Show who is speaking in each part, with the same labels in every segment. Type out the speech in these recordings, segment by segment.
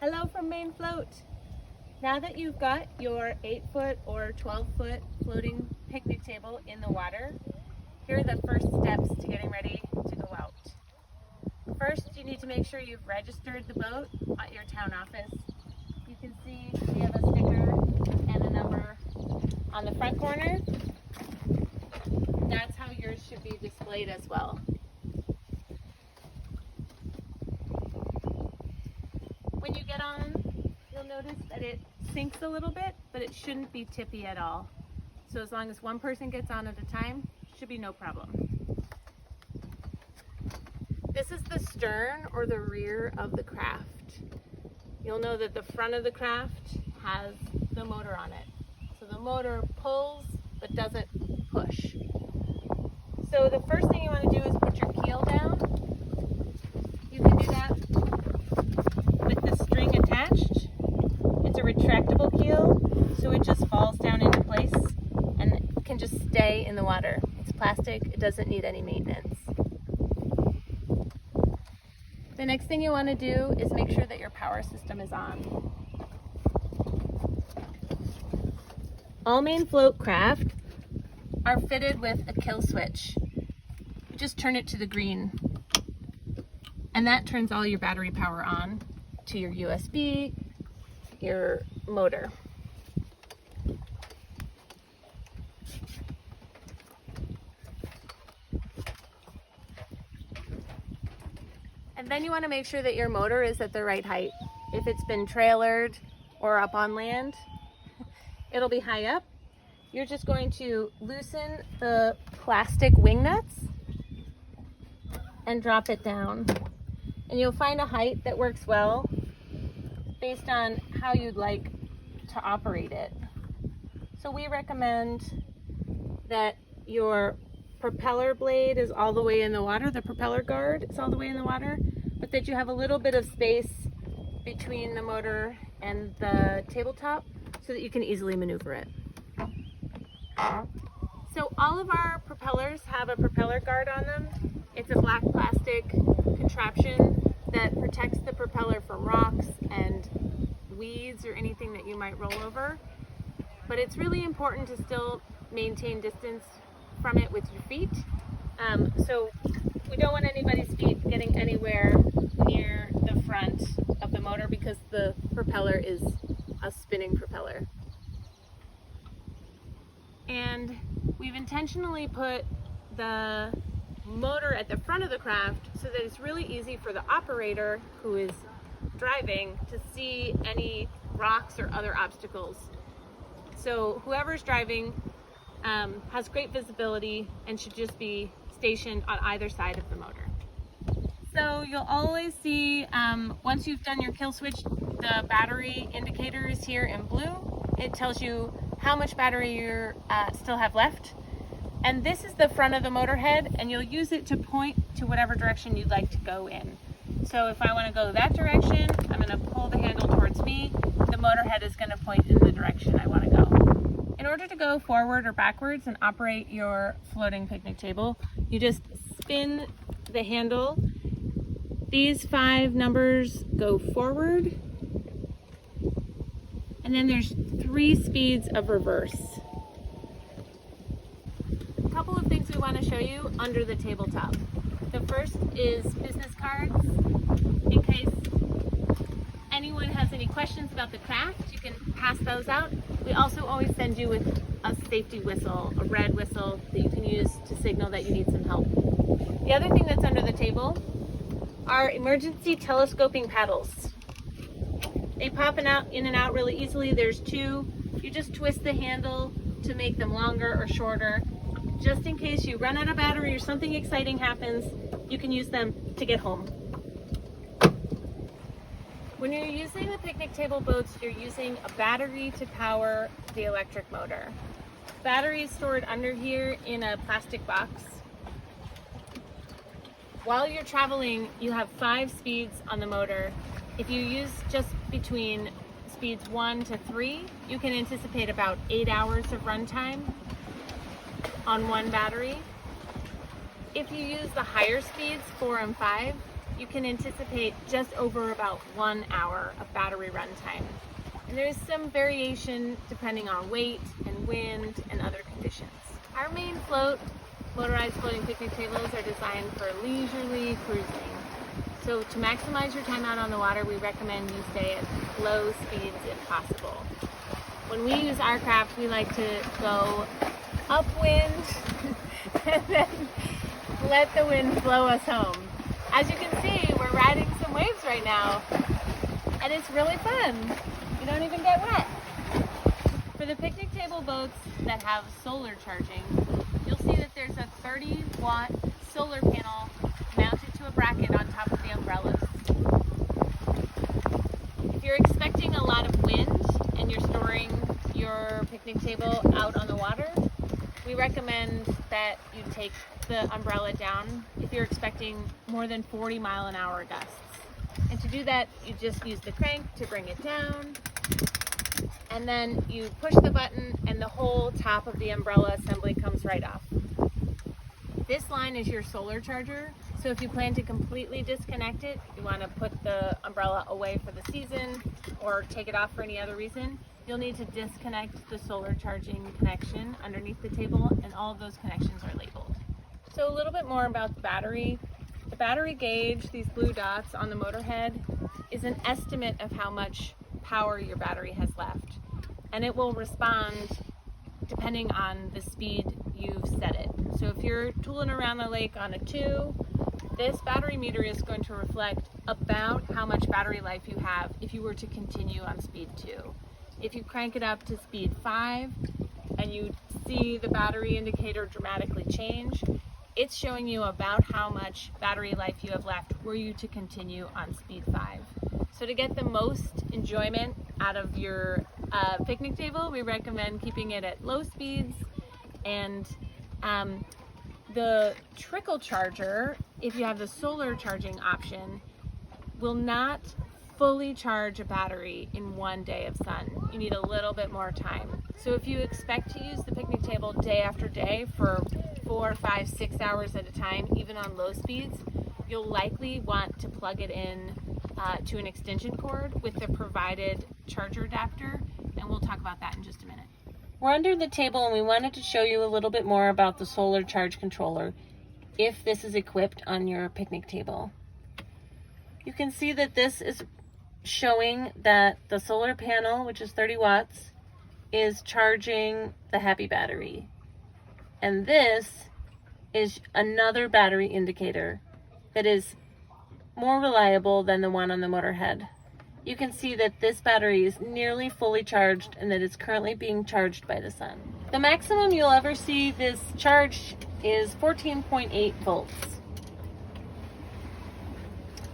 Speaker 1: Hello from Maine Float. Now that you've got your 8-foot or 12-foot floating picnic table in the water, here are the first steps to getting ready to go out. First, you need to make sure you've registered the boat at your town office. You can see we have a sticker and a number on the front corner. That's how yours should be displayed as well. When you get on, you'll notice that it sinks a little bit, but it shouldn't be tippy at all. So as long as one person gets on at a time, should be no problem. This is the stern or the rear of the craft. You'll know that the front of the craft has the motor on it. So the motor pulls but doesn't push. So the first thing you want to do is put your keel down. You can do that with the string attached. It's a retractable keel, so it just falls down into place and it can just stay in the water. It's plastic, it doesn't need any maintenance. The next thing you want to do is make sure that your power system is on. All Maine Float craft are fitted with a kill switch. You just turn it to the green, and that turns all your battery power on to your USB, your motor. And then you want to make sure that your motor is at the right height. If it's been trailered or up on land, it'll be high up. You're just going to loosen the plastic wing nuts and drop it down. And you'll find a height that works well based on how you'd like to operate it. So we recommend that your propeller blade is all the way in the water, the propeller guard is all the way in the water, but that you have a little bit of space between the motor and the tabletop so that you can easily maneuver it. So all of our propellers have a propeller guard on them. It's a black plastic contraption that protects the propeller from rocks and weeds or anything that you might roll over. But it's really important to still maintain distance from it with your feet. So we don't want anybody's feet getting anywhere near the front of the motor because the propeller is a spinning propeller. And we've intentionally put the motor at the front of the craft so that it's really easy for the operator who is driving to see any rocks or other obstacles. So whoever's driving has great visibility and should just be stationed on either side of the motor. So you'll always see, once you've done your kill switch, the battery indicator is here in blue. It tells you how much battery you still have left. And this is the front of the motor head, and you'll use it to point to whatever direction you'd like to go in. So if I want to go that direction, I'm going to pull the handle towards me. The motor head is going to point in the direction I want to go. In order to go forward or backwards and operate your floating picnic table, you just spin the handle. These 5 numbers go forward, and then there's 3 speeds of reverse. A couple of things we want to show you under the tabletop. The first is business cards. In case anyone has any questions about the craft, you can pass those out. We also always send you with a safety whistle, a red whistle that you can use to signal that you need some help. The other thing that's under the table are emergency telescoping paddles. They pop in and out really easily. There's 2. You just twist the handle to make them longer or shorter. Just in case you run out of battery or something exciting happens, you can use them to get home. When you're using the picnic table boats, you're using a battery to power the electric motor. Battery is stored under here in a plastic box. While you're traveling, you have 5 speeds on the motor. If you use just between speeds 1 to 3, you can anticipate about 8 hours of runtime on one battery. If you use the higher speeds, 4 and 5, you can anticipate just over about 1 hour of battery runtime. And there's some variation depending on weight and wind and other conditions. Our Maine motorized floating picnic tables are designed for leisurely cruising. So to maximize your time out on the water, we recommend you stay at low speeds if possible. When we use our craft, we like to go upwind and then let the wind blow us home. As you can see, we're riding some waves right now, and it's really fun. You don't even get wet. For the picnic table boats that have solar charging, you'll see that there's a 30-watt solar panel mounted to a bracket on top of the umbrellas. If you're expecting a lot of wind and you're storing your picnic table out on the water, we recommend that you take the umbrella down if you're expecting more than 40-mile-an-hour gusts. And to do that, you just use the crank to bring it down, and then you push the button and the whole top of the umbrella assembly comes right off. This line is your solar charger, so if you plan to completely disconnect it, you want to put the umbrella away for the season or take it off for any other reason, you'll need to disconnect the solar charging connection underneath the table, and all of those connections are labeled. So a little bit more about the battery. The battery gauge, these blue dots on the motorhead, is an estimate of how much power your battery has left, and it will respond depending on the speed you've set it. So if you're tooling around the lake on a 2, this battery meter is going to reflect about how much battery life you have if you were to continue on speed 2. If you crank it up to speed 5 and you see the battery indicator dramatically change, it's showing you about how much battery life you have left were you to continue on speed 5. So to get the most enjoyment out of your picnic table, we recommend keeping it at low speeds. And the trickle charger, if you have the solar charging option, will not fully charge a battery in 1 day of sun. You need a little bit more time. So if you expect to use the picnic table day after day for 4, 5, 6 hours at a time, even on low speeds, you'll likely want to plug it in to an extension cord with the provided charger adapter, and we'll talk about that in just a minute. We're under the table and we wanted to show you a little bit more about the solar charge controller if this is equipped on your picnic table. You can see that this is showing that the solar panel, which is 30 watts, is charging the Happy battery. And this is another battery indicator that is more reliable than the one on the motorhead. You can see that this battery is nearly fully charged and that it's currently being charged by the sun. The maximum you'll ever see this charge is 14.8 volts.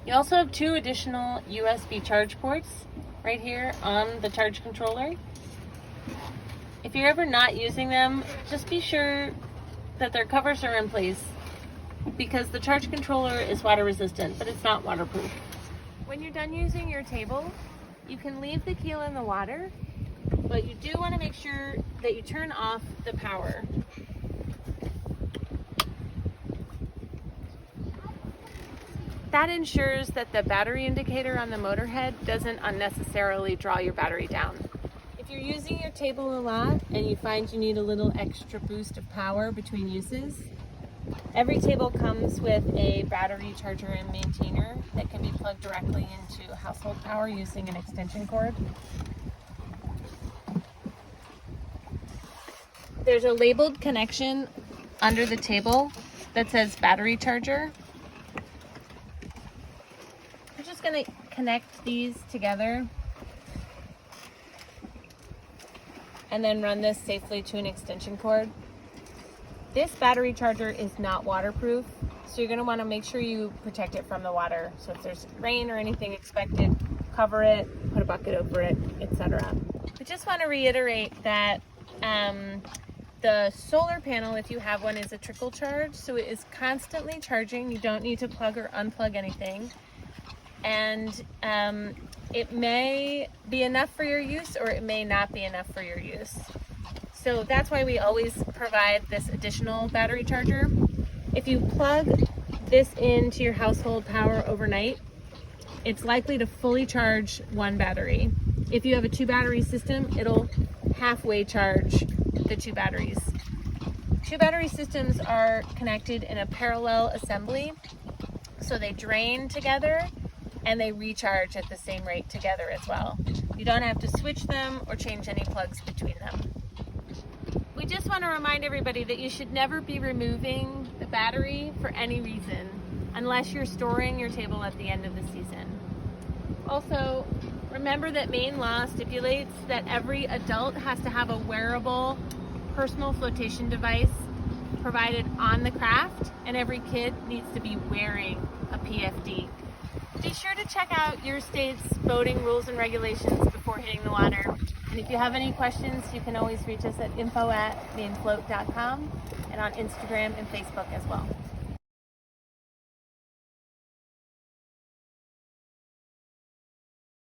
Speaker 1: You also have 2 additional USB charge ports right here on the charge controller. If you're ever not using them, just be sure that their covers are in place, because the charge controller is water resistant, but it's not waterproof. When you're done using your table, you can leave the keel in the water, but you do want to make sure that you turn off the power. That ensures that the battery indicator on the motorhead doesn't unnecessarily draw your battery down. If you're using your table a lot and you find you need a little extra boost of power between uses, every table comes with a battery charger and maintainer that can be plugged directly into household power using an extension cord. There's a labeled connection under the table that says battery charger. We're just going to connect these together and then run this safely to an extension cord. This battery charger is not waterproof, so you're going to want to make sure you protect it from the water. So if there's rain or anything expected, cover it, put a bucket over it, etc. I just want to reiterate that the solar panel, if you have one, is a trickle charge, so it is constantly charging. You don't need to plug or unplug anything. And it may be enough for your use or it may not be enough for your use. So that's why we always provide this additional battery charger. If you plug this into your household power overnight, it's likely to fully charge one battery. If you have a 2-battery system, it'll halfway charge the 2 batteries. 2-battery systems are connected in a parallel assembly, so they drain together and they recharge at the same rate together as well. You don't have to switch them or change any plugs between them. We just want to remind everybody that you should never be removing the battery for any reason unless you're storing your table at the end of the season. Also, remember that Maine law stipulates that every adult has to have a wearable personal flotation device provided on the craft, and every kid needs to be wearing a PFD. Be sure to check out your state's boating rules and regulations before hitting the water. And if you have any questions, you can always reach us at info@mainefloat.com and on Instagram and Facebook as well.